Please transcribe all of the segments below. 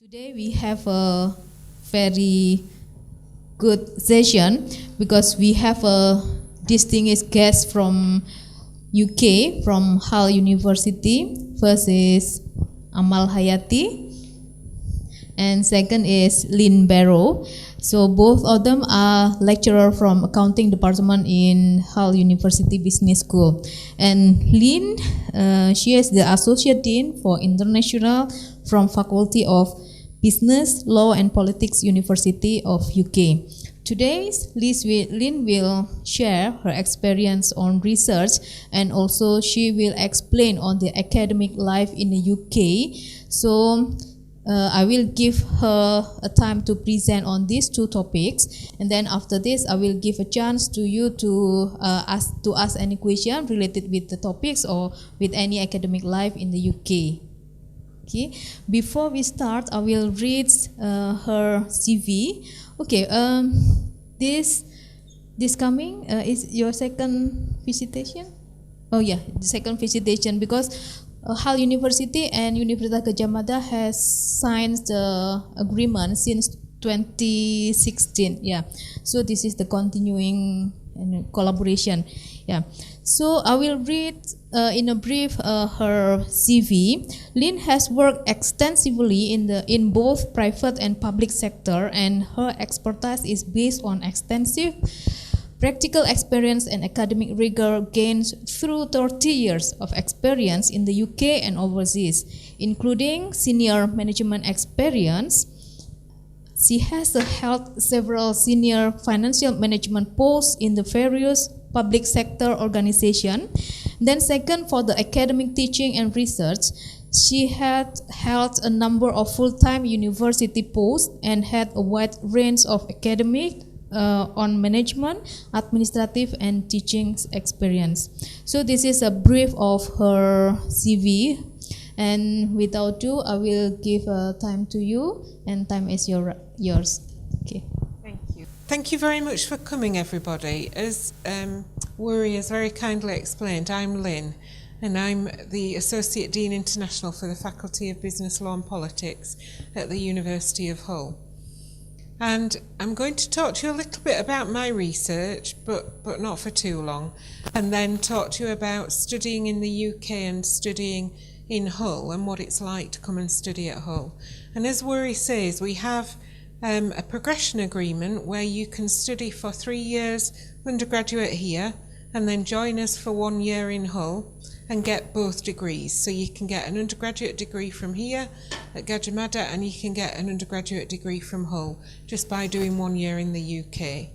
Today we have a very good session because we have a distinguished guest from UK, from Hull University. First is Amal Hayati and second is Lynne Barrow. So both of them are lecturer from accounting department in Hull University Business School. And Lynne, she is the associate dean for international from Faculty of Business, Law and Politics University of UK. Today, Lynne will share her experience on research and also she will explain on the academic life in the UK. So I will give her a time to present on these two topics, and then after this I will give a chance to you to ask any question related with the topics or with any academic life in the UK. Okay. Before we start, I will read her CV. Okay. This coming is your second visitation. Oh yeah, the second visitation because Hull University and Universitas Gadjah Mada has signed the agreement since 2016. Yeah. So this is the continuing collaboration. Yeah. So I will read in a brief her CV. Lynne has worked extensively in both private and public sector, and her expertise is based on extensive practical experience and academic rigor gained through 30 years of experience in the UK and overseas, including senior management experience. She has held several senior financial management posts in the various public sector organizations. Then second, for the academic teaching and research, she had held a number of full-time university posts and had a wide range of academic on management, administrative and teaching experience. So this is a brief of her CV. And without ado, I will give time to you, and time is yours. Okay. Thank you. Thank you very much for coming, everybody. As Wuri has very kindly explained, I'm Lynne, and I'm the Associate Dean International for the Faculty of Business, Law and Politics at the University of Hull. And I'm going to talk to you a little bit about my research, but not for too long, and then talk to you about studying in the UK and studying in Hull and what it's like to come and study at Hull. And as Wuri says, we have a progression agreement where you can study for 3 years undergraduate here and then join us for 1 year in Hull and get both degrees. So you can get an undergraduate degree from here at Gadjah Mada and you can get an undergraduate degree from Hull just by doing 1 year in the UK.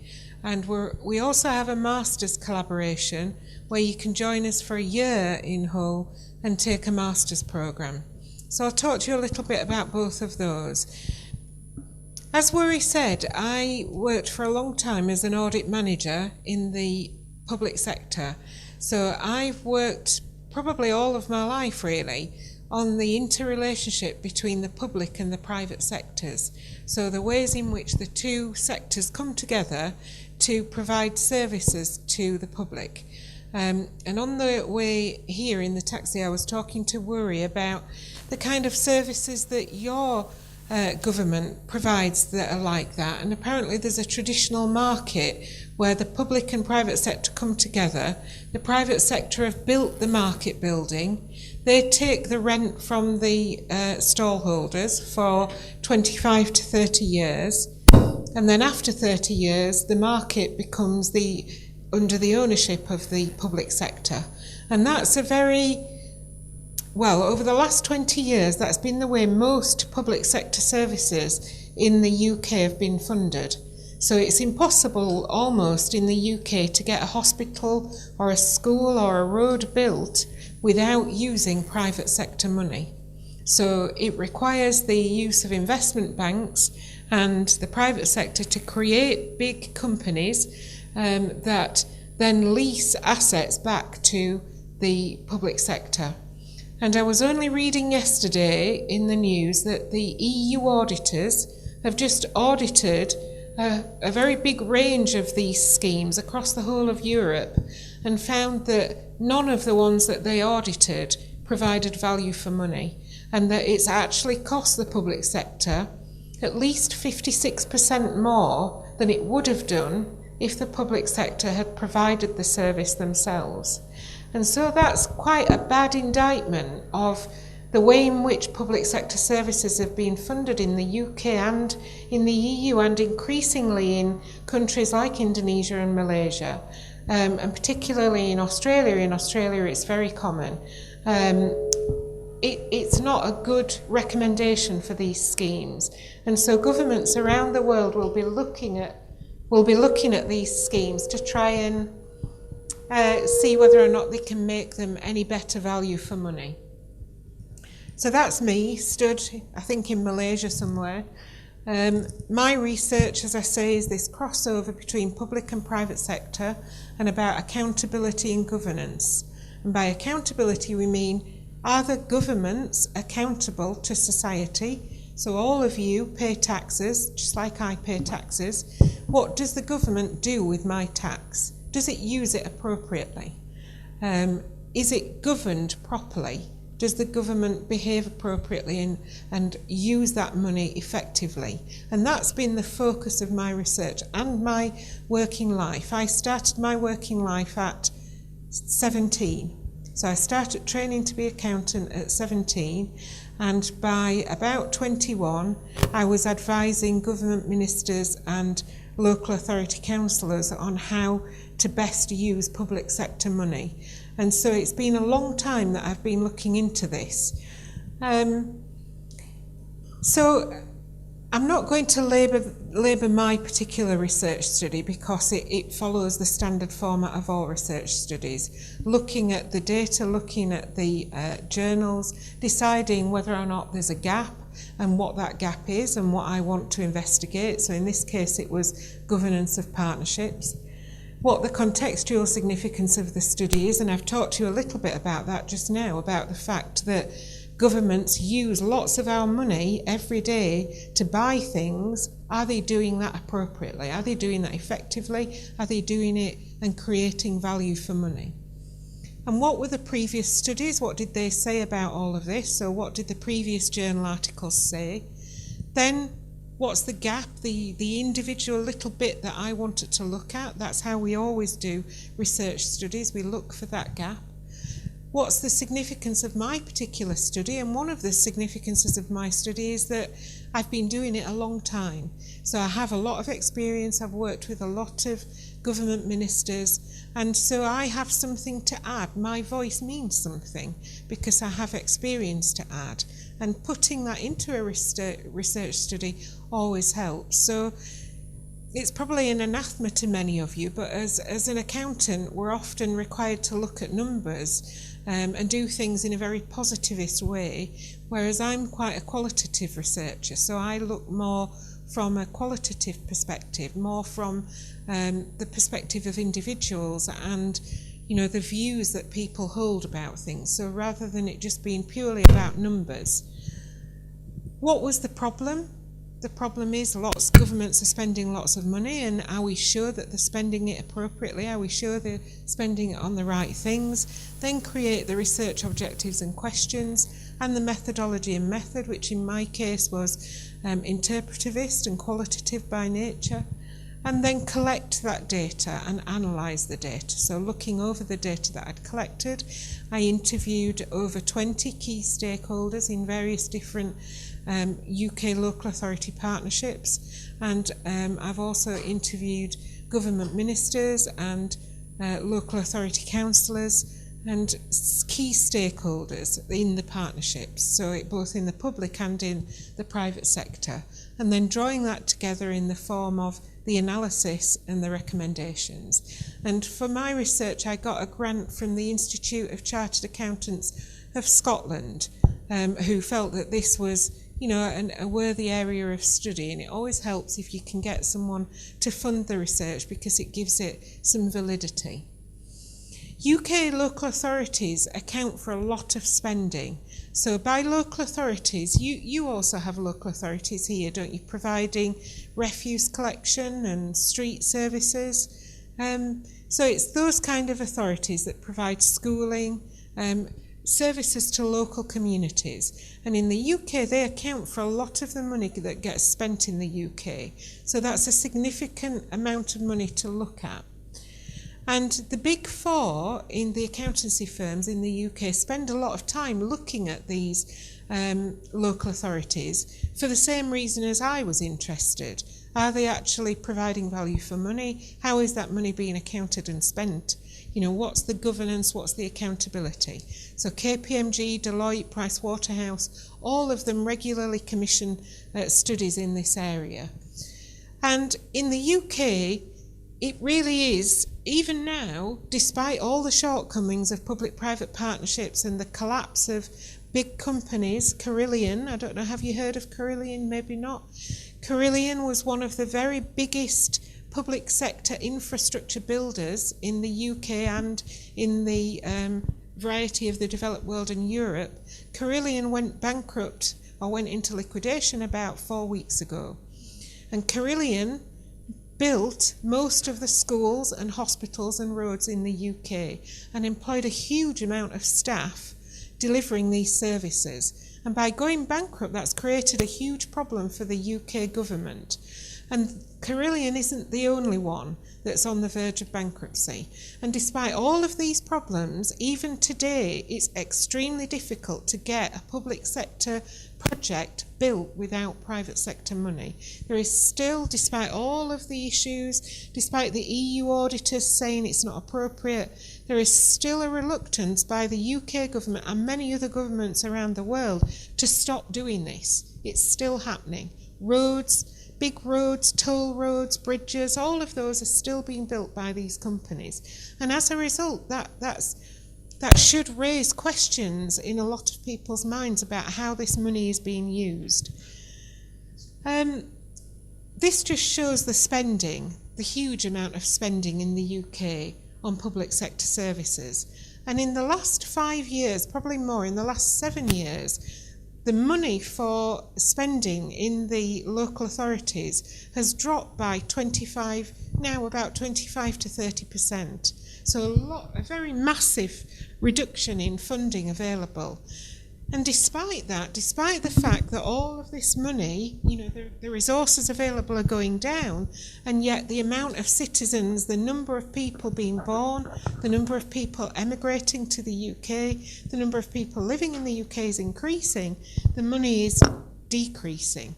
And we also have a master's collaboration where you can join us for a year in Hull and take a master's programme. So I'll talk to you a little bit about both of those. As Wuri said, I worked for a long time as an audit manager in the public sector. So I've worked probably all of my life really on the interrelationship between the public and the private sectors. So the ways in which the two sectors come together to provide services to the public. And on the way here in the taxi, I was talking to Wuri about the kind of services that your government provides that are like that. And apparently there's a traditional market where the public and private sector come together. The private sector have built the market building. They take the rent from the stallholders for 25 to 30 years. And then after 30 years, the market becomes under the ownership of the public sector. And that's over the last 20 years, that's been the way most public sector services in the UK have been funded. So it's impossible almost in the UK to get a hospital or a school or a road built without using private sector money. So it requires the use of investment banks and the private sector to create big companies that then lease assets back to the public sector. And I was only reading yesterday in the news that the EU auditors have just audited a very big range of these schemes across the whole of Europe and found that none of the ones that they audited provided value for money. and that it's actually cost the public sector at least 56% more than it would have done if the public sector had provided the service themselves. And so that's quite a bad indictment of the way in which public sector services have been funded in the UK and in the EU, and increasingly in countries like Indonesia and Malaysia, and particularly in Australia. In Australia it's very common. It's not a good recommendation for these schemes, and so governments around the world will be looking at these schemes to try and see whether or not they can make them any better value for money. So that's me, stood, I think, in Malaysia somewhere. My research, as I say, is this crossover between public and private sector and about accountability and governance. And by accountability we mean, are the governments accountable to society? So all of you pay taxes, just like I pay taxes. What does the government do with my tax? Does it use it appropriately? Is it governed properly? Does the government behave appropriately and use that money effectively? And that's been the focus of my research and my working life. I started my working life at 17. So I started training to be accountant at 17, and by about 21 I was advising government ministers and local authority councillors on how to best use public sector money. And so it's been a long time that I've been looking into this. So I'm not going to labour my particular research study because it follows the standard format of all research studies, looking at the data, looking at the journals, deciding whether or not there's a gap and what that gap is and what I want to investigate. So in this case it was governance of partnerships. What the contextual significance of the study is, and I've talked to you a little bit about that just now, about the fact that governments use lots of our money every day to buy things. Are they doing that appropriately? Are they doing that effectively? Are they doing it and creating value for money? And what were the previous studies? What did they say about all of this? So what did the previous journal articles say? Then what's the gap, the individual little bit that I wanted to look at? That's how we always do research studies. We look for that gap. What's the significance of my particular study? And one of the significances of my study is that I've been doing it a long time. So I have a lot of experience. I've worked with a lot of government ministers, and so I have something to add. My voice means something because I have experience to add, and putting that into a research study always helps. So it's probably an anathema to many of you, but as an accountant we're often required to look at numbers and do things in a very positivist way, whereas I'm quite a qualitative researcher, so I look more from a qualitative perspective, more from the perspective of individuals and, you know, the views that people hold about things. So rather than it just being purely about numbers. What was the problem? The problem is governments are spending lots of money, and are we sure that they're spending it appropriately? Are we sure they're spending it on the right things? Then create the research objectives and questions, and the methodology and method, which in my case was interpretivist and qualitative by nature, and then collect that data and analyse the data. So looking over the data that I'd collected, I interviewed over 20 key stakeholders in various different UK local authority partnerships, and I've also interviewed government ministers and local authority councillors and key stakeholders in the partnerships, so both in the public and in the private sector, and then drawing that together in the form of the analysis and the recommendations. And for my research I got a grant from the Institute of Chartered Accountants of Scotland, who felt that this was, you know, a worthy area of study, and it always helps if you can get someone to fund the research because it gives it some validity. UK local authorities account for a lot of spending. So by local authorities, you also have local authorities here, don't you, providing refuse collection and street services. So it's those kind of authorities that provide schooling, services to local communities. And in the UK, they account for a lot of the money that gets spent in the UK. So that's a significant amount of money to look at. And the big four in the accountancy firms in the UK spend a lot of time looking at these local authorities for the same reason as I was interested. Are they actually providing value for money? How is that money being accounted and spent? You know, what's the governance, what's the accountability? So KPMG, Deloitte, Pricewaterhouse, all of them regularly commission studies in this area. And in the UK, it really is, even now, despite all the shortcomings of public-private partnerships and the collapse of big companies, Carillion, I don't know, have you heard of Carillion? Maybe not. Carillion was one of the very biggest public sector infrastructure builders in the UK and in the variety of the developed world and Europe. Carillion went bankrupt or went into liquidation about 4 weeks ago. And Carillion built most of the schools and hospitals and roads in the UK and employed a huge amount of staff delivering these services. And by going bankrupt, that's created a huge problem for the UK government. And Carillion isn't the only one that's on the verge of bankruptcy. And despite all of these problems, even today, it's extremely difficult to get a public sector project built without private sector money. There is still, despite all of the issues, despite the EU auditors saying it's not appropriate, there is still a reluctance by the UK government and many other governments around the world to stop doing this. It's still happening. Roads, big roads, toll roads, bridges, all of those are still being built by these companies. And as a result, that should raise questions in a lot of people's minds about how this money is being used. This just shows the spending, the huge amount of spending in the UK on public sector services. And in the last 5 years, probably more, in the last 7 years, the money for spending in the local authorities has dropped by about 25 to 30%. So a very massive reduction in funding available. And despite that, despite the fact that all of this money, you know, the resources available are going down, and yet the amount of citizens, the number of people being born, the number of people emigrating to the UK, the number of people living in the UK is increasing, the money is decreasing.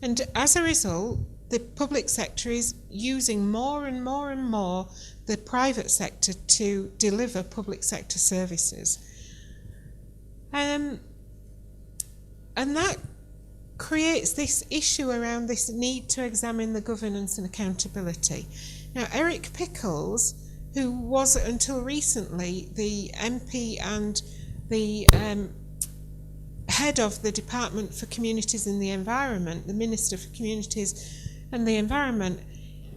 And as a result, the public sector is using more and more and more the private sector to deliver public sector services. And that creates this issue around this need to examine the governance and accountability. Now, Eric Pickles, who was until recently the MP and the head of the Department for Communities and the Environment, the Minister for Communities and the Environment,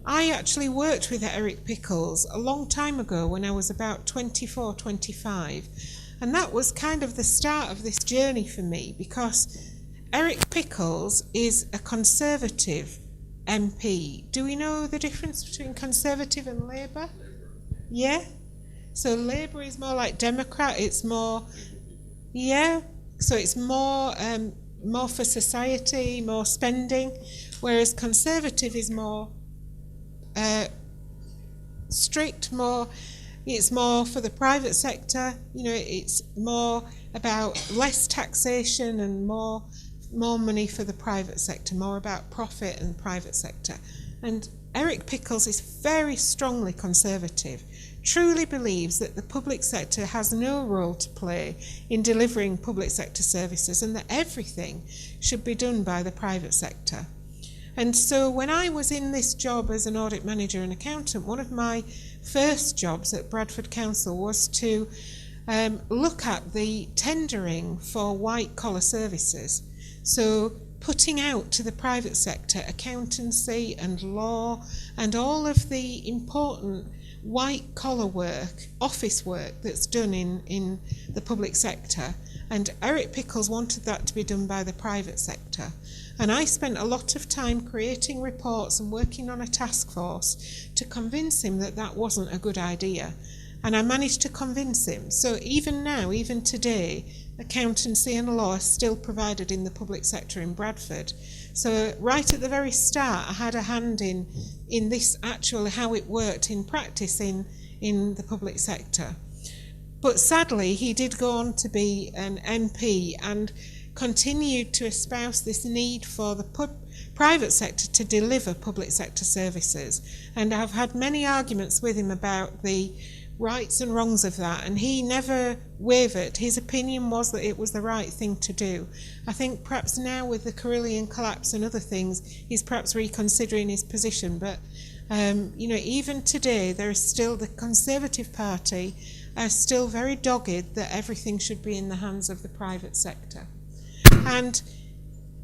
I actually worked with Eric Pickles a long time ago when I was about 24, 25. And that was kind of the start of this journey for me, because Eric Pickles is a Conservative MP. Do we know the difference between Conservative and Labour? Yeah? So Labour is more like Democrat, it's more, yeah, so it's more for society, more spending, whereas Conservative is more strict, it's more for the private sector, you know, it's more about less taxation and more money for the private sector, more about profit and private sector. And Eric Pickles is very strongly conservative, truly believes that the public sector has no role to play in delivering public sector services and that everything should be done by the private sector. And so when I was in this job as an audit manager and accountant, one of my first jobs at Bradford Council was to look at the tendering for white-collar services. So putting out to the private sector accountancy and law and all of the important white-collar work, office work that's done in the public sector. And Eric Pickles wanted that to be done by the private sector. And I spent a lot of time creating reports and working on a task force to convince him that that wasn't a good idea. And I managed to convince him. So even now, even today, accountancy and law are still provided in the public sector in Bradford. So right at the very start, I had a hand in this actually how it worked in practice in the public sector. But sadly, he did go on to be an MP and continued to espouse this need for the private sector to deliver public sector services. And I've had many arguments with him about the rights and wrongs of that, and he never wavered. His opinion was that it was the right thing to do. I think perhaps now with the Carillion collapse and other things, he's perhaps reconsidering his position, but even today there is still the Conservative Party are still very dogged that everything should be in the hands of the private sector. And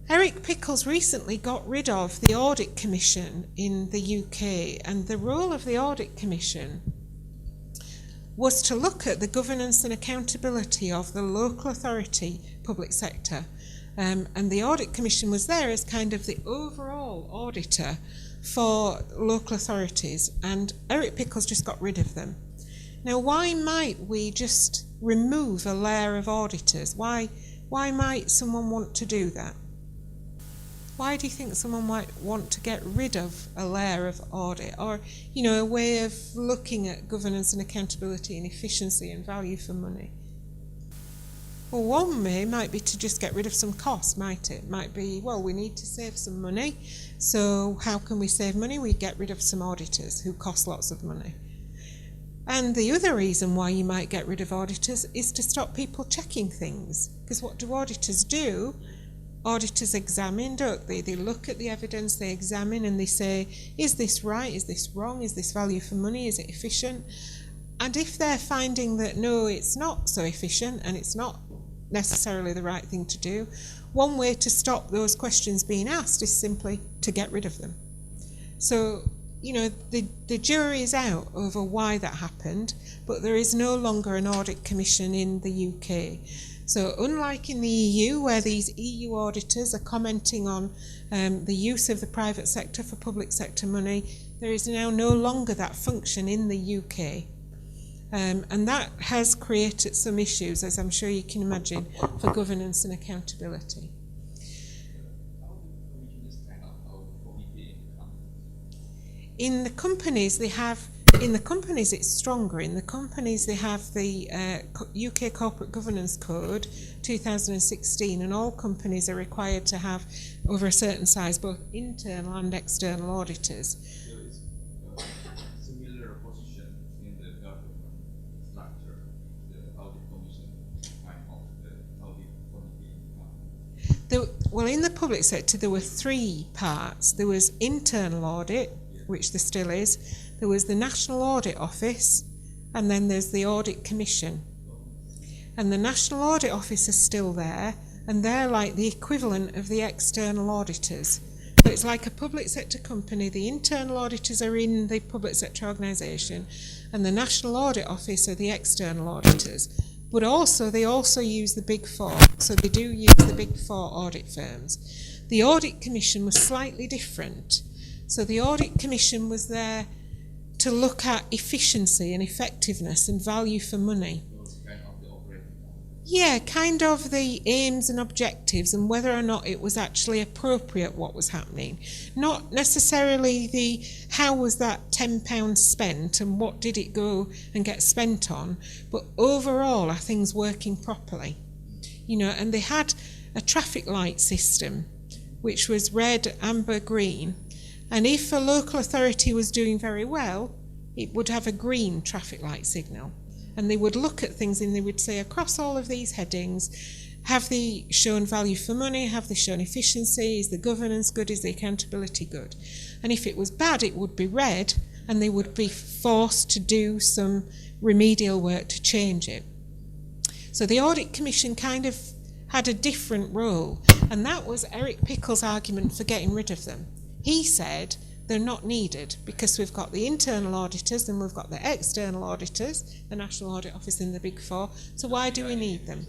Eric Pickles recently got rid of the Audit Commission in the UK, and the role of the Audit Commission was to look at the governance and accountability of the local authority public sector. And the Audit Commission was there as kind of the overall auditor for local authorities, and Eric Pickles just got rid of them. Now, why might we just remove a layer of auditors? Why might someone want to do that? Why do you think someone might want to get rid of a layer of audit, or, a way of looking at governance and accountability and efficiency and value for money? Well, one way might be to just get rid of some costs, might it? Might be, well, we need to save some money, so how can we save money? We get rid of some auditors who cost lots of money. And the other reason why you might get rid of auditors is to stop people checking things. Because what do auditors do? Auditors examine, don't they? They look at the evidence, they examine, and they say, is this right? Is this wrong? Is this value for money? Is it efficient? And if they're finding that, no, it's not so efficient and it's not necessarily the right thing to do, one way to stop those questions being asked is simply to get rid of them. So, the jury is out over why that happened, but there is no longer an audit commission in the UK. So unlike in the EU, where these EU auditors are commenting on the use of the private sector for public sector money, there is now no longer that function in the UK. And that has created some issues, as I'm sure you can imagine, for governance and accountability. In the companies, it's stronger. In the companies, they have the UK Corporate Governance Code 2016, and all companies are required to have, over a certain size, both internal and external auditors. There is a similar position in the government structure, the Audit Commission kind of the Audit Committee. Well, in the public sector, there were three parts. There was internal audit, which there still is. There was the National Audit Office, and then there's the Audit Commission. And the National Audit Office is still there, and they're like the equivalent of the external auditors. So it's like a public sector company. The internal auditors are in the public sector organisation, and the National Audit Office are the external auditors. But also, they also use the Big Four, so they do use the Big Four audit firms. The Audit Commission was slightly different. So the Audit Commission was there to look at efficiency and effectiveness and value for money. Yeah, kind of the aims and objectives and whether or not it was actually appropriate what was happening. Not necessarily the how was that £10 spent and what did it go and get spent on, but overall are things working properly? And they had a traffic light system which was red, amber, green. And if a local authority was doing very well, it would have a green traffic light signal. And they would look at things and they would say, across all of these headings, have they shown value for money? Have they shown efficiency? Is the governance good? Is the accountability good? And if it was bad, it would be red, and they would be forced to do some remedial work to change it. So the Audit Commission kind of had a different role, and that was Eric Pickles' argument for getting rid of them. He said they're not needed because we've got the internal auditors and we've got the external auditors, the National Audit Office and the Big Four, so why do we need them?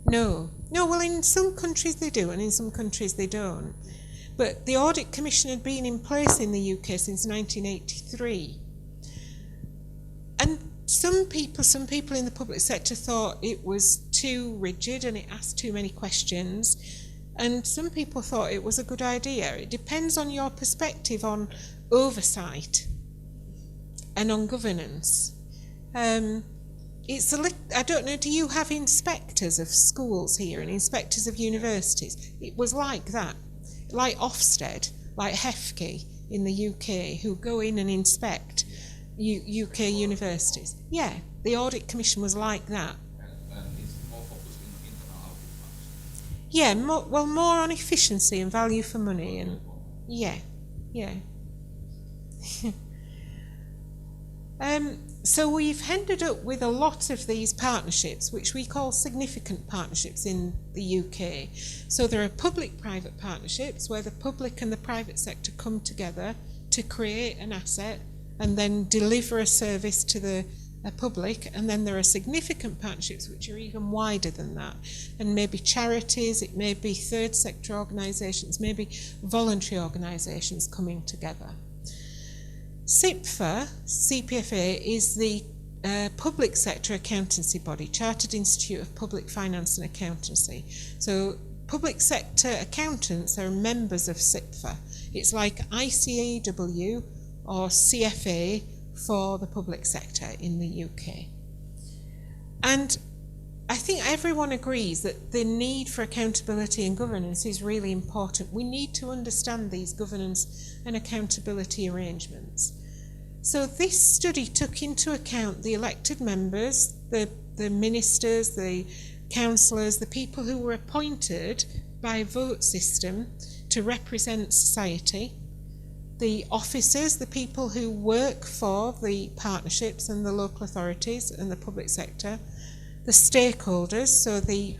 No, well in some countries they do and in some countries they don't. But the Audit Commission had been in place in the UK since 1983. some people in the public sector thought it was too rigid and it asked too many questions, and some people thought it was a good idea. It depends on your perspective on oversight and on governance. I don't know, do you have inspectors of schools here and inspectors of universities? It was like that, like Ofsted, like HEFCE in the UK, who go in and inspect UK universities. Yeah, the Audit Commission was like that. And it's more focused in internal audit. Yeah, more on efficiency and value for money, and yeah. So we've ended up with a lot of these partnerships, which we call significant partnerships in the UK. So there are public-private partnerships where the public and the private sector come together to create an asset and then deliver a service to the public. And then there are significant partnerships which are even wider than that, and maybe charities, it may be third sector organisations, maybe voluntary organisations coming together. CPFA is the public sector accountancy body, Chartered Institute of Public Finance and Accountancy. So public sector accountants are members of CIPFA. It's like ICAW or CFA for the public sector in the UK. And I think everyone agrees that the need for accountability and governance is really important. We need to understand these governance and accountability arrangements. So this study took into account the elected members, the ministers, the councillors, the people who were appointed by a vote system to represent society, the officers, the people who work for the partnerships and the local authorities and the public sector, the stakeholders, so the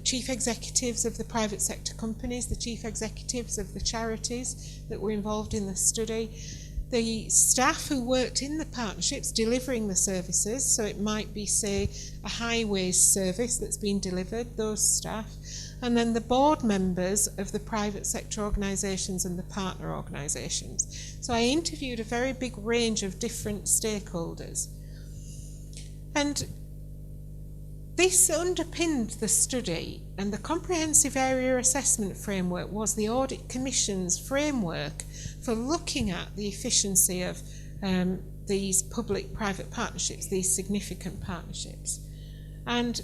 chief executives of the private sector companies, the chief executives of the charities that were involved in the study, the staff who worked in the partnerships delivering the services, so it might be, say, a highways service that's been delivered, those staff, and then the board members of the private sector organisations and the partner organisations. So I interviewed a very big range of different stakeholders. And this underpinned the study, and the Comprehensive Area Assessment Framework was the Audit Commission's framework for looking at the efficiency of these public-private partnerships, these significant partnerships. And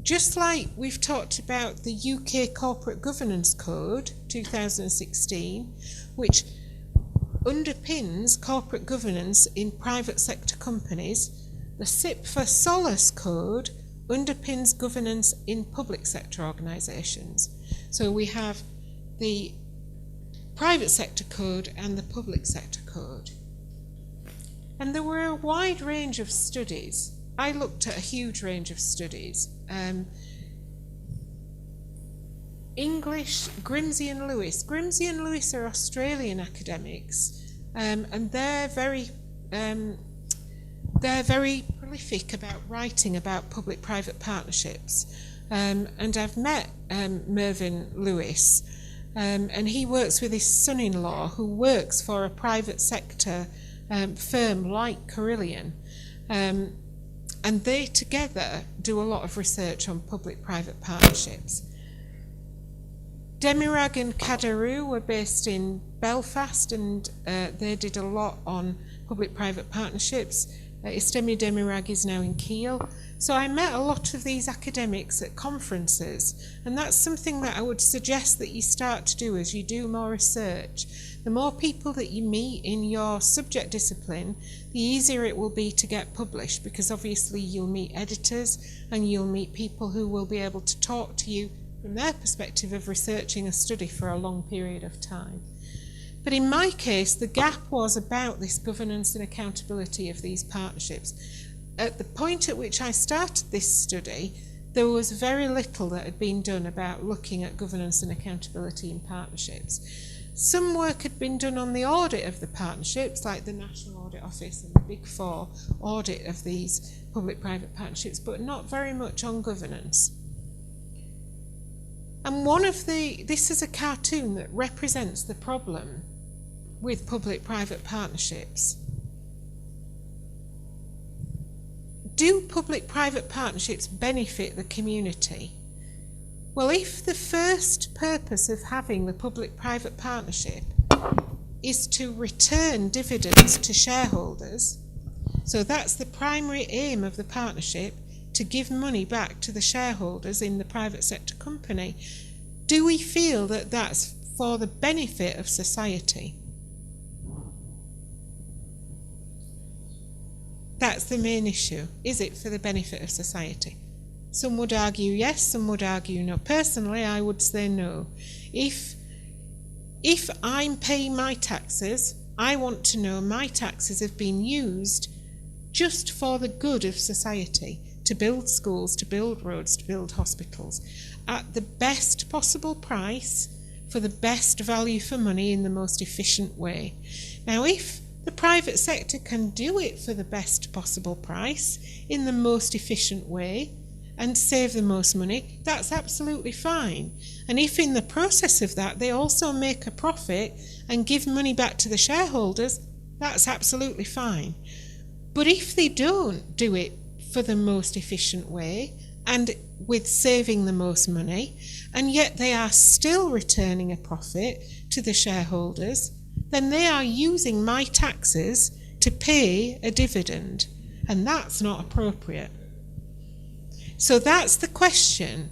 just like we've talked about the UK Corporate Governance Code 2016, which underpins corporate governance in private sector companies, the CIPFA Solace Code underpins governance in public sector organisations. So we have the private sector code and the public sector code. And there were a wide range of studies. I looked at a huge range of studies. English, Grimsey and Lewis. Grimsey and Lewis are Australian academics, and they're very prolific about writing about public-private partnerships. And I've met Mervyn Lewis, and he works with his son-in-law, who works for a private sector firm like Carillion. And they together do a lot of research on public-private partnerships. Demirag and Kadaru were based in Belfast, and they did a lot on public-private partnerships. Istemi Demirag is now in Kiel. So I met a lot of these academics at conferences, and that's something that I would suggest that you start to do as you do more research. The more people that you meet in your subject discipline, the easier it will be to get published, because obviously you'll meet editors and you'll meet people who will be able to talk to you from their perspective of researching a study for a long period of time. But in my case, the gap was about this governance and accountability of these partnerships. At the point at which I started this study, there was very little that had been done about looking at governance and accountability in partnerships. Some work had been done on the audit of the partnerships, like the National Audit Office and the Big Four audit of these public-private partnerships, but not very much on governance. And this is a cartoon that represents the problem with public-private partnerships. do public-private partnerships benefit the community? Well, if the first purpose of having the public-private partnership is to return dividends to shareholders, so that's the primary aim of the partnership, to give money back to the shareholders in the private sector company, do we feel that that's for the benefit of society? That's the main issue. Is it for the benefit of society? Some would argue yes, some would argue no. Personally, I would say no. If I'm paying my taxes, I want to know my taxes have been used just for the good of society, to build schools, to build roads, to build hospitals, at the best possible price, for the best value for money in the most efficient way. Now, if the private sector can do it for the best possible price in the most efficient way and save the most money, that's absolutely fine. And if in the process of that they also make a profit and give money back to the shareholders, that's absolutely fine. But if they don't do it for the most efficient way and with saving the most money, and yet they are still returning a profit to the shareholders, then they are using my taxes to pay a dividend, and that's not appropriate. So that's the question.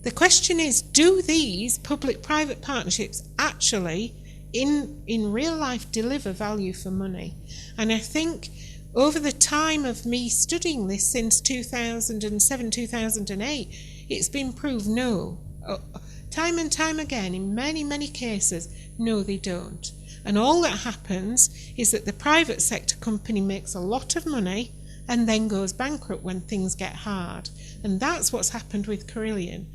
The question is, do these public-private partnerships actually, in real life, deliver value for money? And I think over the time of me studying this since 2007, 2008, it's been proved no. Time and time again, in many, many cases, no, they don't. And all that happens is that the private sector company makes a lot of money and then goes bankrupt when things get hard. And that's what's happened with Carillion.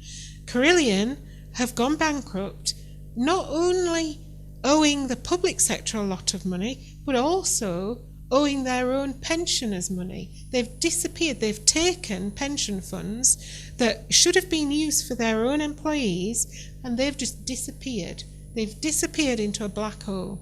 Carillion have gone bankrupt, not only owing the public sector a lot of money, but also owing their own pensioners money. They've disappeared. They've taken pension funds that should have been used for their own employees, and they've just disappeared. They've disappeared into a black hole.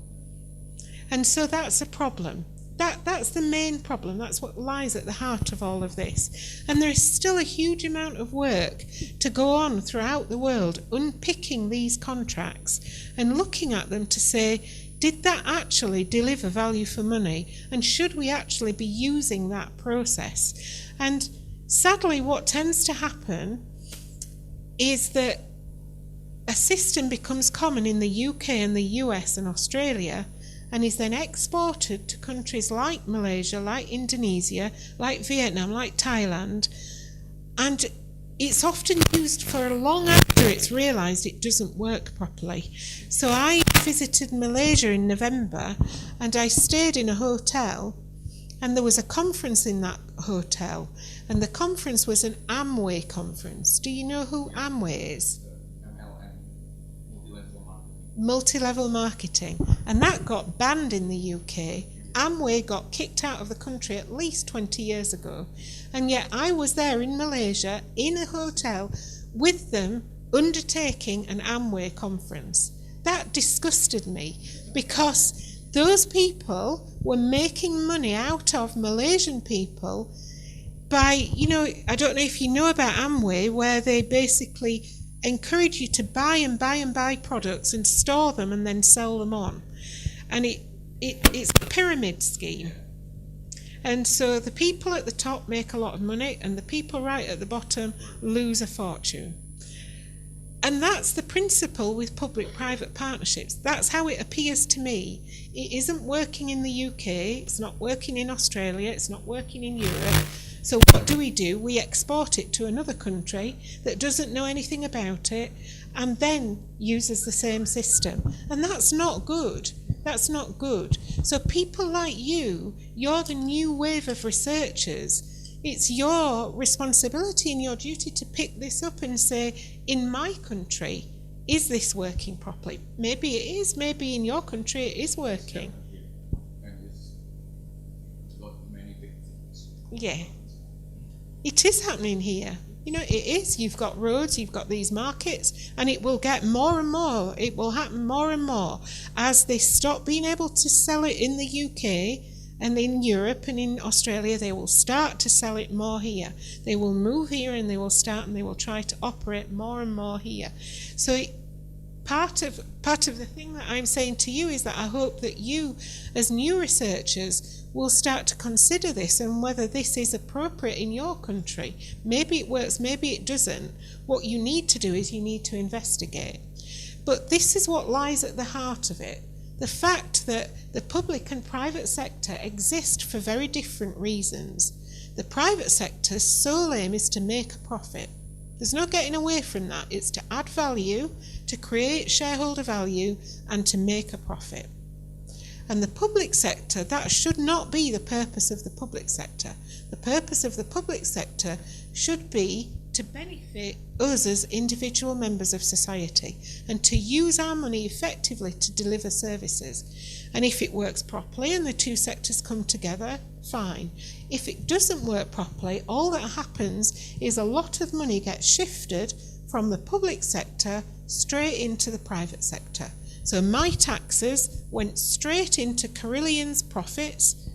And so that's a problem. That's the main problem. That's what lies at the heart of all of this. And there is still a huge amount of work to go on throughout the world, unpicking these contracts and looking at them to say, did that actually deliver value for money? And should we actually be using that process? And sadly, what tends to happen is that a system becomes common in the UK and the US and Australia, and is then exported to countries like Malaysia, like Indonesia, like Vietnam, like Thailand, and it's often used for long after it's realised it doesn't work properly. So I visited Malaysia in November, and I stayed in a hotel, and there was a conference in that hotel, and the conference was an Amway conference. Do you know who Amway is? Multi-level marketing, and that got banned in the UK. Amway got kicked out of the country at least 20 years ago, and yet I was there in Malaysia in a hotel with them undertaking an Amway conference. That disgusted me, because those people were making money out of Malaysian people by, I don't know if you know about Amway, where they basically encourage you to buy and buy and buy products and store them and then sell them on. And it's a pyramid scheme. And so the people at the top make a lot of money, and the people right at the bottom lose a fortune. And that's the principle with public-private partnerships. That's how it appears to me. It isn't working in the UK, it's not working in Australia, it's not working in Europe. So what do? We export it to another country that doesn't know anything about it and then uses the same system. And that's not good. That's not good. So people like you're the new wave of researchers. It's your responsibility and your duty to pick this up and say, in my country, is this working properly? Maybe it is. Maybe in your country it is working. And it's got many victims. Yeah. It is happening here. It is. You've got roads, you've got these markets, and it will get more and more. It will happen more and more as they stop being able to sell it in the UK And in Europe and in Australia, they will start to sell it more here. They will move here and they will start and they will try to operate more and more here. So part of the thing that I'm saying to you is that I hope that you, as new researchers, will start to consider this and whether this is appropriate in your country. Maybe it works, maybe it doesn't. What you need to do is you need to investigate. But this is what lies at the heart of it. The fact that the public and private sector exist for very different reasons. The private sector's sole aim is to make a profit. There's no getting away from that. It's to add value, to create shareholder value, and to make a profit. And the public sector, that should not be the purpose of the public sector. The purpose of the public sector should be to benefit us as individual members of society and to use our money effectively to deliver services. And if it works properly and the two sectors come together, fine. If it doesn't work properly, all that happens is a lot of money gets shifted from the public sector straight into the private sector. So my taxes went straight into Carillion's profits,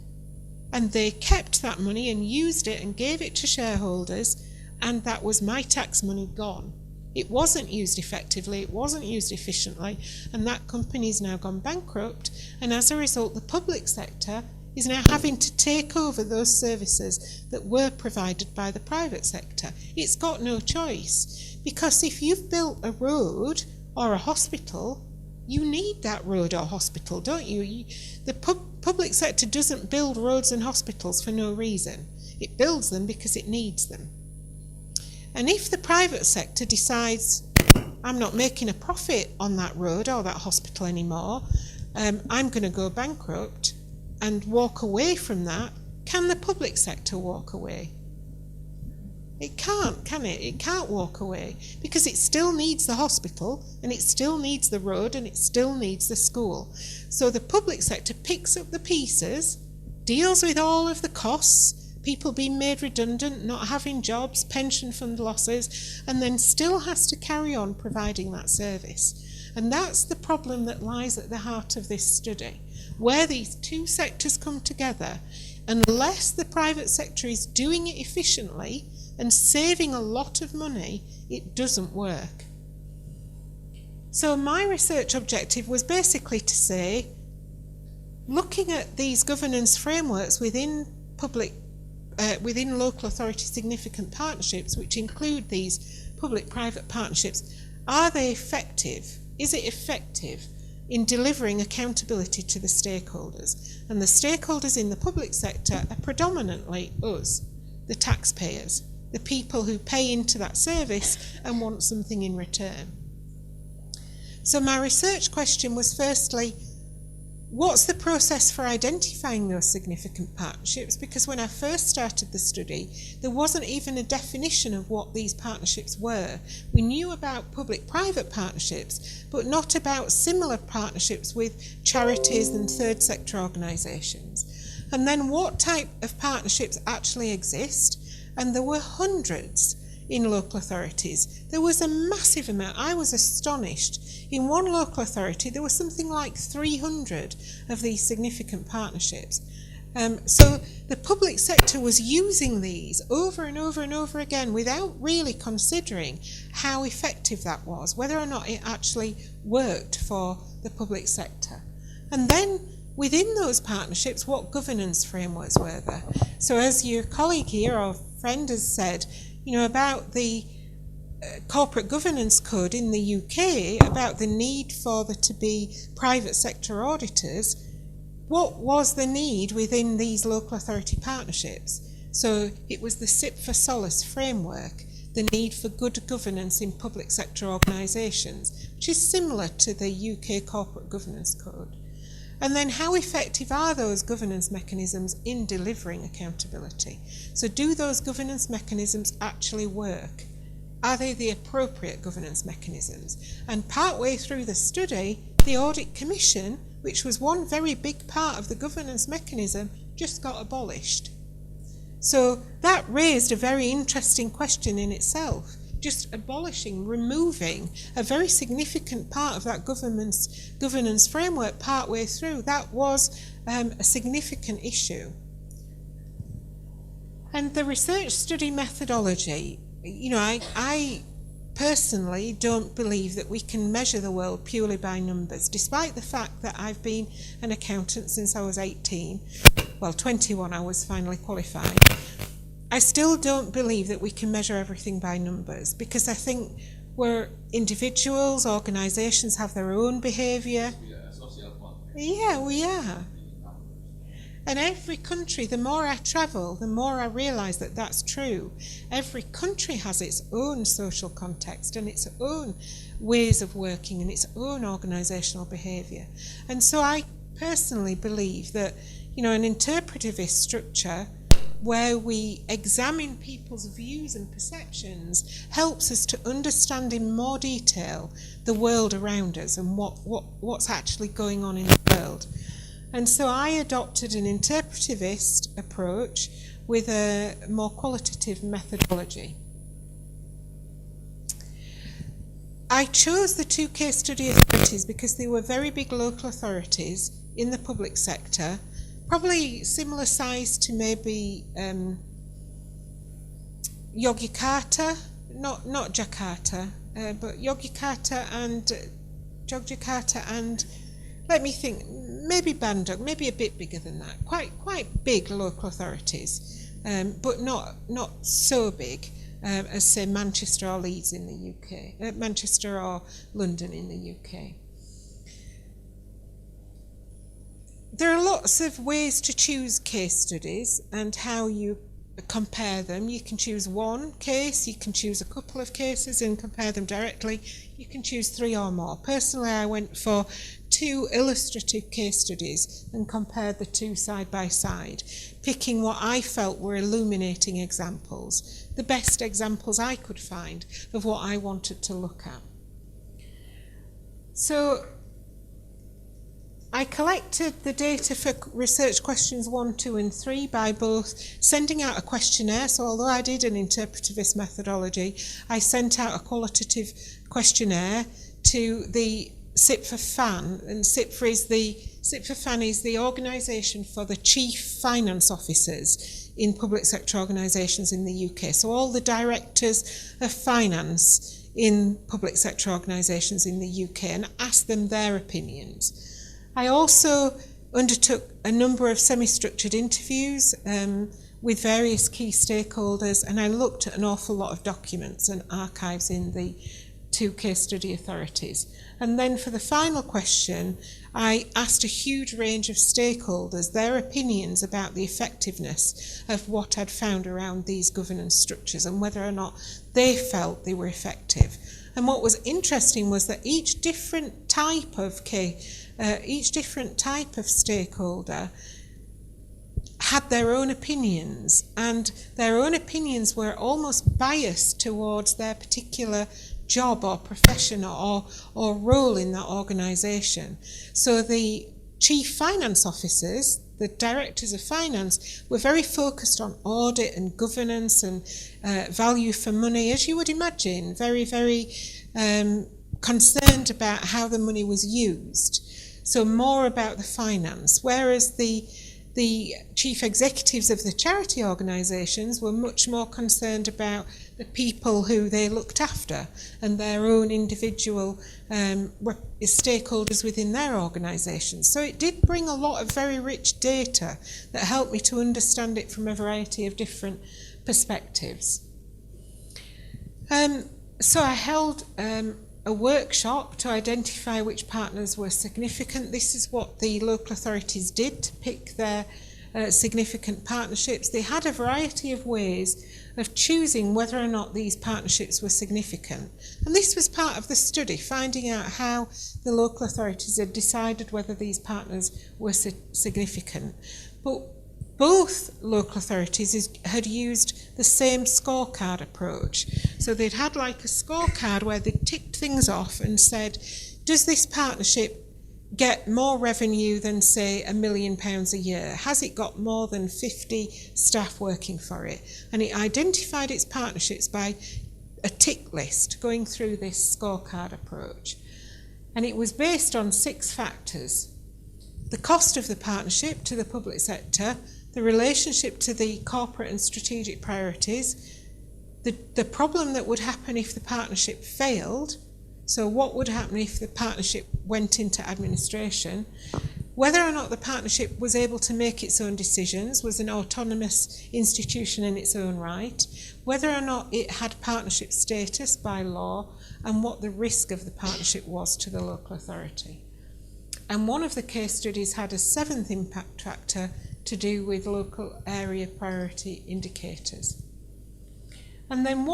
and they kept that money and used it and gave it to shareholders, and that was my tax money gone. It wasn't used effectively, it wasn't used efficiently, and that company's now gone bankrupt, and as a result the public sector is now having to take over those services that were provided by the private sector. It's got no choice, because if you've built a road or a hospital, you need that road or hospital, don't you? The public sector doesn't build roads and hospitals for no reason. It builds them because it needs them. And if the private sector decides, I'm not making a profit on that road or that hospital anymore, I'm going to go bankrupt and walk away from that, can the public sector walk away? It can't, can it? It can't walk away, because it still needs the hospital, and it still needs the road, and it still needs the school. So the public sector picks up the pieces, deals with all of the costs, people being made redundant, not having jobs, pension fund losses, and then still has to carry on providing that service. And that's the problem that lies at the heart of this study. Where these two sectors come together, unless the private sector is doing it efficiently and saving a lot of money, it doesn't work. So my research objective was basically to say, looking at these governance frameworks within local authority significant partnerships, which include these public-private partnerships, are they effective? Is it effective in delivering accountability to the stakeholders? And the stakeholders in the public sector are predominantly us, the taxpayers, the people who pay into that service and want something in return. So my research question was, firstly, what's the process for identifying those significant partnerships? Because when I first started the study, there wasn't even a definition of what these partnerships were. We knew about public-private partnerships, but not about similar partnerships with charities and third sector organisations. And then what type of partnerships actually exist? And there were hundreds in local authorities. There was a massive amount. I was astonished. In one local authority, there was something like 300 of these significant partnerships. So the public sector was using these over and over and over again without really considering how effective that was, whether or not it actually worked for the public sector. And then within those partnerships, what governance frameworks were there? So as your colleague here or friend has said, about the corporate governance code in the UK, about the need for there to be private sector auditors, what was the need within these local authority partnerships? So it was the SIP for Solace framework, the need for good governance in public sector organisations, which is similar to the UK corporate governance code. And then how effective are those governance mechanisms in delivering accountability? So do those governance mechanisms actually work? Are they the appropriate governance mechanisms? And partway through the study, the Audit Commission, which was one very big part of the governance mechanism, just got abolished. So that raised a very interesting question in itself. just abolishing, removing a very significant part of that governance framework partway through. That was a significant issue. And the research study methodology, you know, I personally don't believe that we can measure the world purely by numbers, despite the fact that I've been an accountant since I was 18. Well, 21 I was finally qualified. I still don't believe that we can measure everything by numbers, because I think we're individuals, organisations have their own behaviour. Yeah, we are. And every country, the more I travel, the more I realise that that's true. Every country has its own social context and its own ways of working and its own organisational behaviour. And so I personally believe that, you know, an interpretivist structure where we examine people's views and perceptions helps us to understand in more detail the world around us and what's actually going on in the world. And so I adopted an interpretivist approach with a more qualitative methodology. I chose the two case study authorities because they were very big local authorities in the public sector, probably similar size to maybe Yogyakarta, not Jakarta, but Yogyakarta and let me think, maybe Bandung, maybe a bit bigger than that. Quite big local authorities, but not so big as, say, Manchester or Leeds in the UK, Manchester or London in the UK. There are lots of ways to choose case studies and how you compare them. You can choose one case, you can choose a couple of cases and compare them directly. You can choose 3 or more. Personally, I went for 2 illustrative case studies and compared the 2 side by side, picking what I felt were illuminating examples, the best examples I could find of what I wanted to look at. So I collected the data for research questions 1, 2 and 3 by both sending out a questionnaire. So although I did an interpretivist methodology, I sent out a qualitative questionnaire to the SIPFA-FAN, and SIPFA-FAN is the organisation for the chief finance officers in public sector organisations in the UK. So all the directors of finance in public sector organisations in the UK, and asked them their opinions. I also undertook a number of semi-structured interviews with various key stakeholders, and I looked at an awful lot of documents and archives in the 2 case study authorities. And then for the final question, I asked a huge range of stakeholders their opinions about the effectiveness of what I'd found around these governance structures and whether or not they felt they were effective. And what was interesting was that each different type of stakeholder had their own opinions, and their own opinions were almost biased towards their particular job or profession or role in that organisation. So the chief finance officers, the directors of finance, were very focused on audit and governance and value for money, as you would imagine, very, very concerned about how the money was used. So more about the finance, whereas the chief executives of the charity organisations were much more concerned about the people who they looked after and their own individual stakeholders within their organisations. So it did bring a lot of very rich data that helped me to understand it from a variety of different perspectives. So I held a workshop to identify which partners were significant. This is what the local authorities did to pick their significant partnerships. They had a variety of ways of choosing whether or not these partnerships were significant. And this was part of the study, finding out how the local authorities had decided whether these partners were significant. But both local authorities had used the same scorecard approach. So they'd had like a scorecard where they ticked things off and said, does this partnership get more revenue than, say, £1 million a year? Has it got more than 50 staff working for it? And it identified its partnerships by a tick list going through this scorecard approach. And it was based on 6 factors: the cost of the partnership to the public sector, the relationship to the corporate and strategic priorities, the problem that would happen if the partnership failed, so what would happen if the partnership went into administration, whether or not the partnership was able to make its own decisions, was an autonomous institution in its own right, whether or not it had partnership status by law, and what the risk of the partnership was to the local authority. And one of the case studies had a 7th impact factor to do with local area priority indicators. And then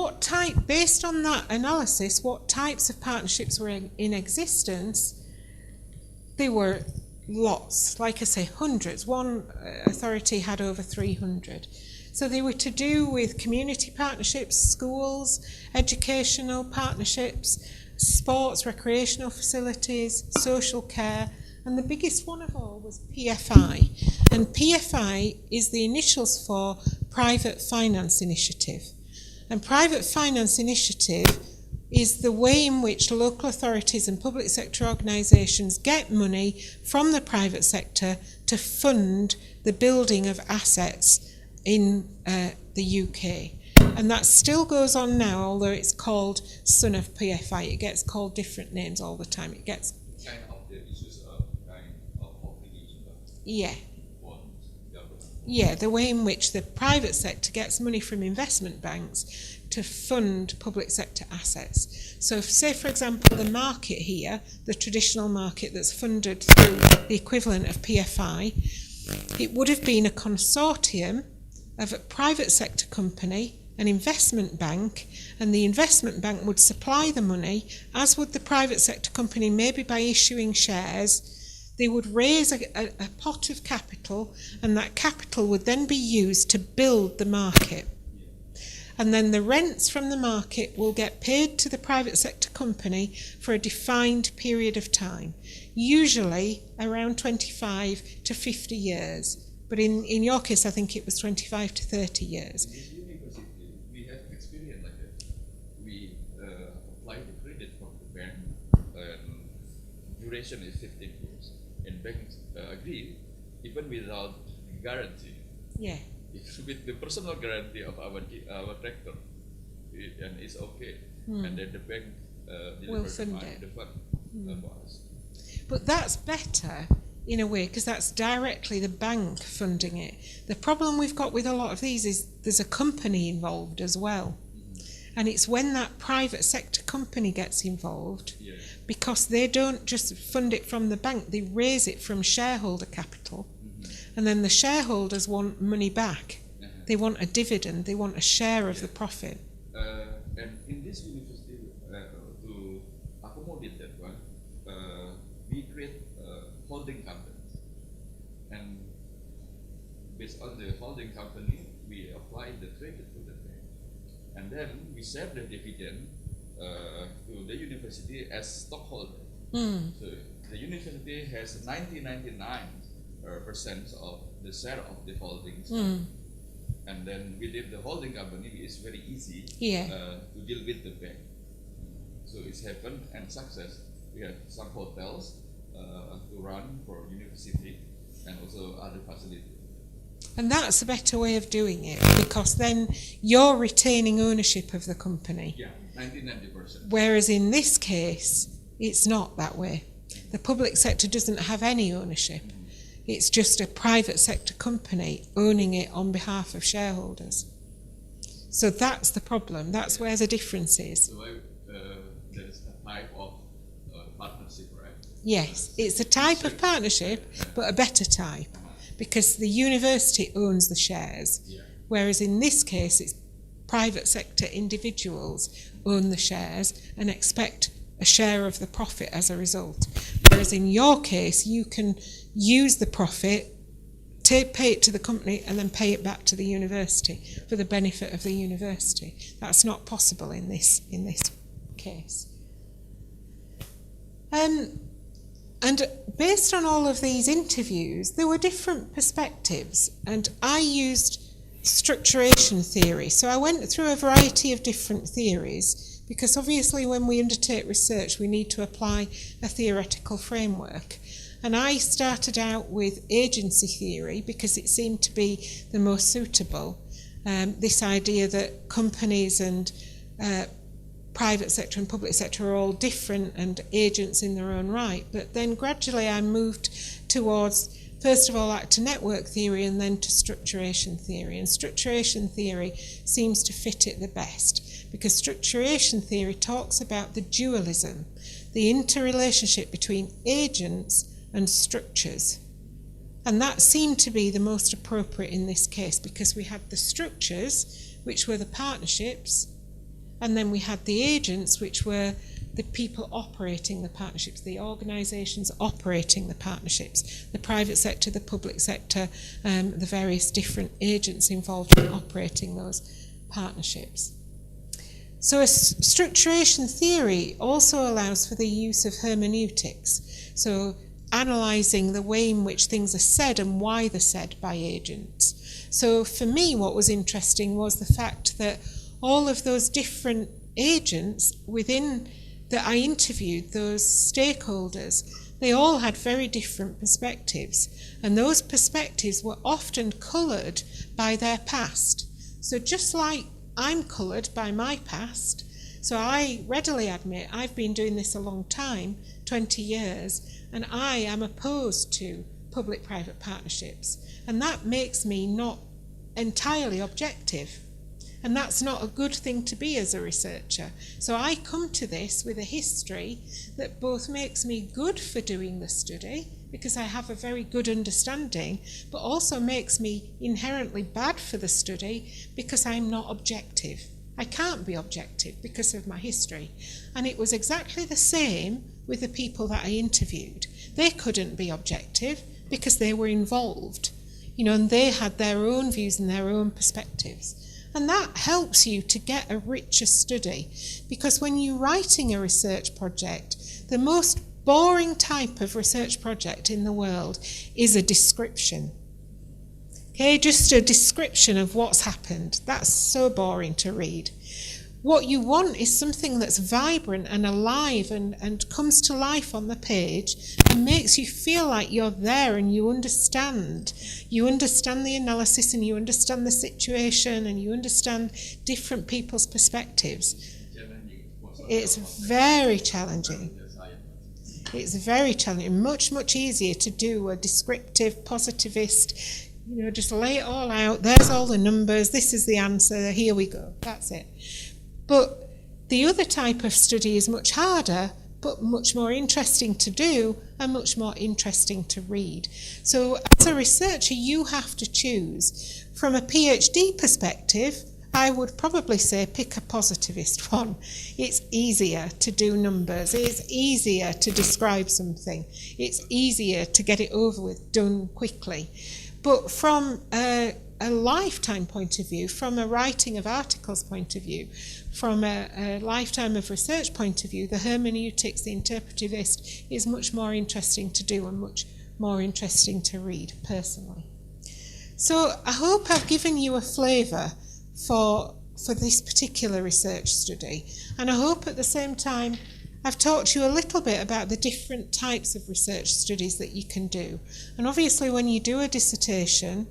based on that analysis, what types of partnerships were in existence? There were lots, like I say, hundreds. One authority had over 300. So they were to do with community partnerships, schools, educational partnerships, sports, recreational facilities, social care, and the biggest one of all was PFI. And PFI is the initials for Private Finance Initiative. And Private Finance Initiative is the way in which local authorities and public sector organisations get money from the private sector to fund the building of assets in the UK. And that still goes on now, although it's called Son of PFI. It gets called different names all the time. It gets... Kind of the issues of obligation. Yeah. Yeah, the way in which the private sector gets money from investment banks to fund public sector assets. So if, say, for example, the market here, the traditional market that's funded through the equivalent of PFI, it would have been a consortium of a private sector company, an investment bank, and the investment bank would supply the money, as would the private sector company, maybe by issuing shares. They would raise a pot of capital, and that capital would then be used to build the market. And then the rents from the market will get paid to the private sector company for a defined period of time, usually around 25 to 50 years. But in your case, I think it was 25 to 30 years. In university, we have experience like that. We apply the credit from the bank, and duration is 15 years. And banks agree, even without guarantee. Yeah. It's with the personal guarantee of our director, and it's okay. And then the bank will fund it. The fund for us. But that's better in a way, because that's directly the bank funding it. The problem we've got with a lot of these is there's a company involved as well. And it's when that private sector company gets involved, because they don't just fund it from the bank, they raise it from shareholder capital. And then the shareholders want money back. They want a dividend, they want a share of the profit. And in this university, to accommodate that one, we create holding companies. And based on the holding company, we apply the credit to the bank. And then we share the dividend to the university as stockholder. So the university has 99% of the share of the holdings. And then within the holding company, it's very easy to deal with the bank. So it's happened and success. We have some hotels to run for university and also other facilities. And that's a better way of doing it, because then you're retaining ownership of the company. Yeah, 90%. Whereas in this case, it's not that way. The public sector doesn't have any ownership. It's just a private sector company owning it on behalf of shareholders. So that's the problem. That's where the difference is. So there's a type of partnership, right? Yes, it's a type of partnership, but a better type, because the university owns the shares, whereas in this case it's private sector individuals own the shares and expect a share of the profit as a result. Whereas in your case, you can use the profit, pay it to the company, and then pay it back to the university for the benefit of the university. That's not possible in this case. And based on all of these interviews, there were different perspectives, and I used structuration theory. So I went through a variety of different theories, because obviously when we undertake research we need to apply a theoretical framework. And I started out with agency theory because it seemed to be the most suitable. This idea that companies and private sector and public sector are all different and agents in their own right. But then gradually I moved towards, first of all, actor network theory and then to structuration theory. And structuration theory seems to fit it the best, because structuration theory talks about the dualism, the interrelationship between agents and structures. And that seemed to be the most appropriate in this case, because we had the structures, which were the partnerships, and then we had the agents, which were the people operating the partnerships, the organisations operating the partnerships, the private sector, the public sector, the various different agents involved in operating those partnerships. So a structuration theory also allows for the use of hermeneutics, so analysing the way in which things are said and why they're said by agents. So for me, what was interesting was the fact that all of those different agents within that I interviewed, those stakeholders, they all had very different perspectives, and those perspectives were often coloured by their past. So just like I'm coloured by my past, so I readily admit I've been doing this a long time, 20 years, and I am opposed to public-private partnerships, and that makes me not entirely objective. And that's not a good thing to be as a researcher. So I come to this with a history that both makes me good for doing the study, because I have a very good understanding, but also makes me inherently bad for the study because I'm not objective. I can't be objective because of my history. And it was exactly the same with the people that I interviewed. They couldn't be objective because they were involved, and they had their own views and their own perspectives. And that helps you to get a richer study, because when you're writing a research project, the most boring type of research project in the world is a description. Okay, just a description of what's happened. That's so boring to read. What you want is something that's vibrant and alive and comes to life on the page and makes you feel like you're there and you understand. You understand the analysis and you understand the situation and you understand different people's perspectives. It's very challenging. It's very challenging. Much, much easier to do a descriptive, positivist, just lay it all out. There's all the numbers. This is the answer. Here we go. That's it. But the other type of study is much harder, but much more interesting to do and much more interesting to read. So as a researcher, you have to choose. From a Ph.D. perspective, I would probably say pick a positivist one. It's easier to do numbers. It's easier to describe something. It's easier to get it over with, done quickly. But from a lifetime point of view, from a writing of articles point of view, from a lifetime of research point of view, the hermeneutics, the interpretivist, is much more interesting to do and much more interesting to read, personally. So I hope I've given you a flavour for this particular research study, and I hope at the same time I've talked to you a little bit about the different types of research studies that you can do. And obviously when you do a dissertation,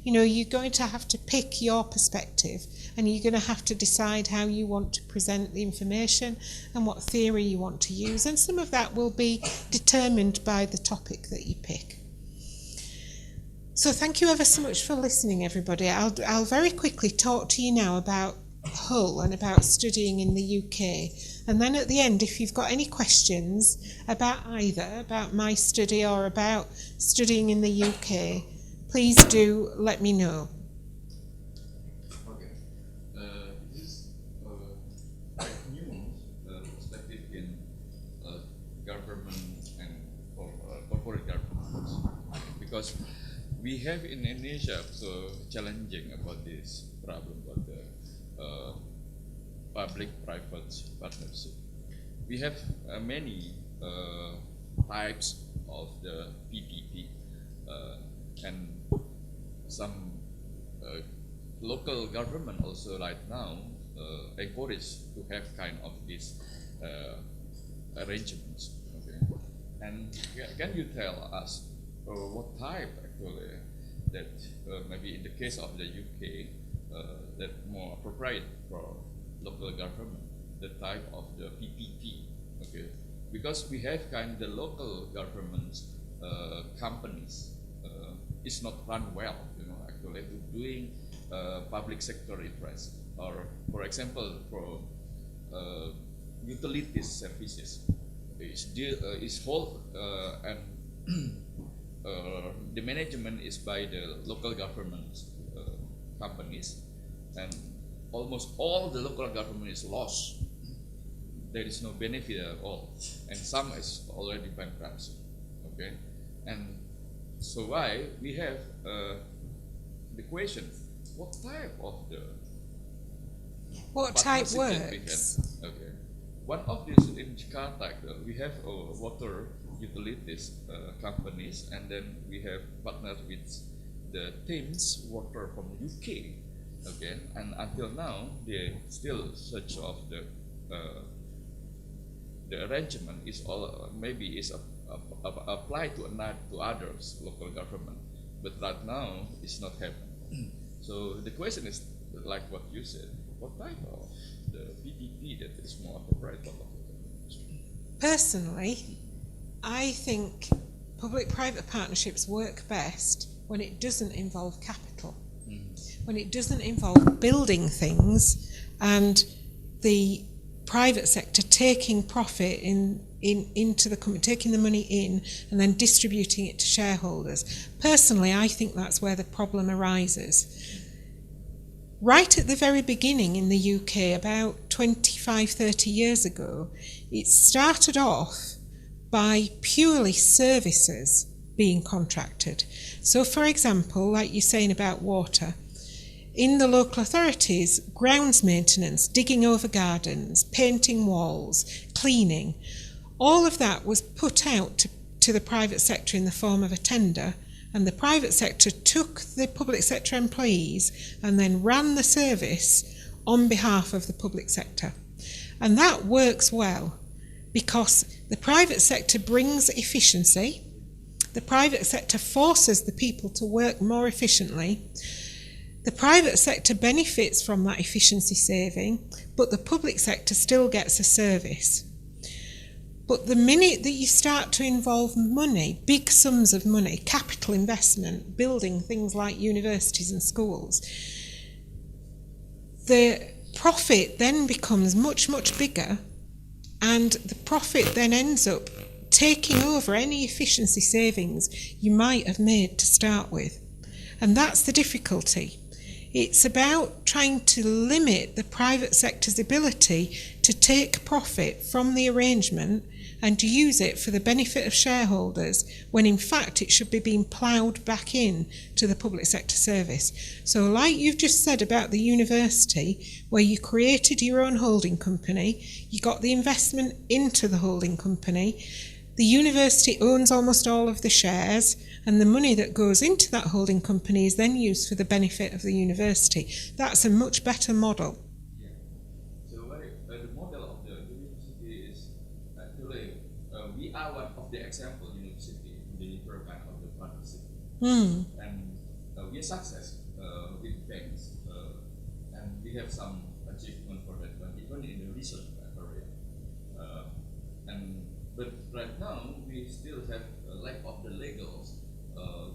you're going to have to pick your perspective, and you're going to have to decide how you want to present the information and what theory you want to use, and some of that will be determined by the topic that you pick. So thank you ever so much for listening, everybody. I'll very quickly talk to you now about Hull and about studying in the UK, and then at the end, if you've got any questions about either, about my study or about studying in the UK, please do let me know. Okay. This is quite new perspective in government and corporate governance, because we have in Indonesia so challenging about this problem about the public-private partnership. We have many types of the PPP and some local government also right now encouraged to have kind of these arrangements. Okay, and can you tell us what type actually that maybe in the case of the UK that more appropriate for local government, the type of the PPP, okay, because we have kind of the local governments companies is not run well, actually to doing public sector interest, or for example for utilities services is whole and the management is by the local government companies, and almost all the local government is lost. There is no benefit at all, and some is already bankruptcy. Okay, and so why we have the question: what type of the type works? Okay, one of these in Jakarta we have water utilities companies, and then we have partnered with the Thames Water from the UK. Okay, and until now they still search of the arrangement is all maybe is applied to others local government, but right now it's not happening. So the question is like what you said: what type of the PPP that is more appropriate for local government? Personally, I think public-private partnerships work best when it doesn't involve capital, when it doesn't involve building things and the private sector taking profit into the company, taking the money in and then distributing it to shareholders. Personally, I think that's where the problem arises. Right at the very beginning in the UK, about 25, 30 years ago, it started off by purely services being contracted. So for example, like you're saying about water, in the local authorities, grounds maintenance, digging over gardens, painting walls, cleaning, all of that was put out to the private sector in the form of a tender, and the private sector took the public sector employees and then ran the service on behalf of the public sector. And that works well because the private sector brings efficiency, the private sector forces the people to work more efficiently. The private sector benefits from that efficiency saving, but the public sector still gets a service. But the minute that you start to involve money, big sums of money, capital investment, building things like universities and schools, the profit then becomes much, much bigger, and the profit then ends up taking over any efficiency savings you might have made to start with. And that's the difficulty. It's about trying to limit the private sector's ability to take profit from the arrangement and to use it for the benefit of shareholders, when in fact it should be being ploughed back in to the public sector service. So like you've just said about the university, where you created your own holding company, you got the investment into the holding company, the university owns almost all of the shares, and the money that goes into that holding company is then used for the benefit of the university. That's a much better model. Yeah. So the model of the university is actually we are one of the example university in the kind of the partnership, and we are success with banks, and we have some achievement for that one, even in the research area, but right now we still have a lack of the legal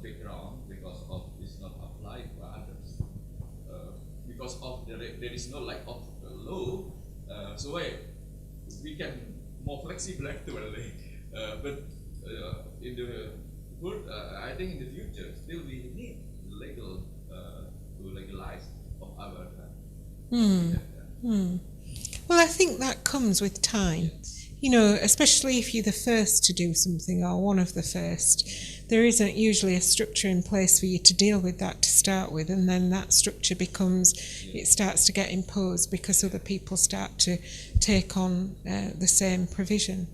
background because of it's not applied by others, because of there is no lack of law, so we can more flexible actually, but in the good, I think in the future still we need legal to legalize of our Well, I think that comes with time. You know, especially if you're the first to do something or one of the first, there isn't usually a structure in place for you to deal with that to start with, and then that structure it starts to get imposed because other people start to take on the same provision.